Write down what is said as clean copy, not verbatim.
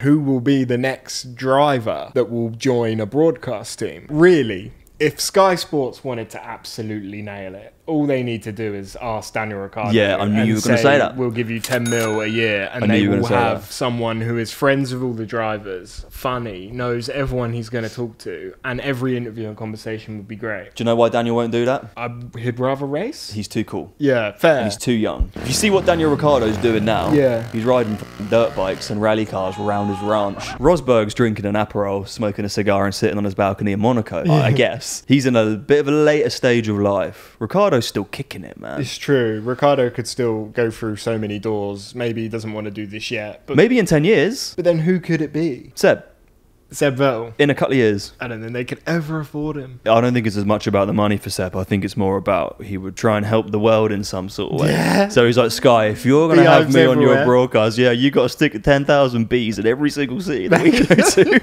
who will be the next driver that will join a broadcast team. Really, if Sky Sports wanted to absolutely nail it, all they need to do is ask Daniel Ricciardo. Yeah, I knew you were going to say that. We'll give you 10 mil a year, and they will have someone who is friends with all the drivers, funny, knows everyone he's going to talk to, and every interview and conversation would be great. Do you know why Daniel won't do that? He'd rather race. He's too cool. Yeah, fair. And he's too young. If you see what Daniel Ricciardo's doing now, yeah, he's riding dirt bikes and rally cars around his ranch. Rosberg's drinking an Aperol, smoking a cigar, and sitting on his balcony in Monaco, I guess. He's in a bit of a later stage of life. Ricciardo's still kicking it, man. It's true. Ricciardo could still go through so many doors. Maybe he doesn't want to do this yet. But maybe in 10 years. But then who could it be? Seb Vettel. In a couple of years. I don't think they could ever afford him. I don't think it's as much about the money for Seb. I think it's more about he would try and help the world in some sort of way. Yeah. So he's like, Sky, if you're going to have me on your broadcast, yeah, you got to stick 10,000 bees in every single city that we go to.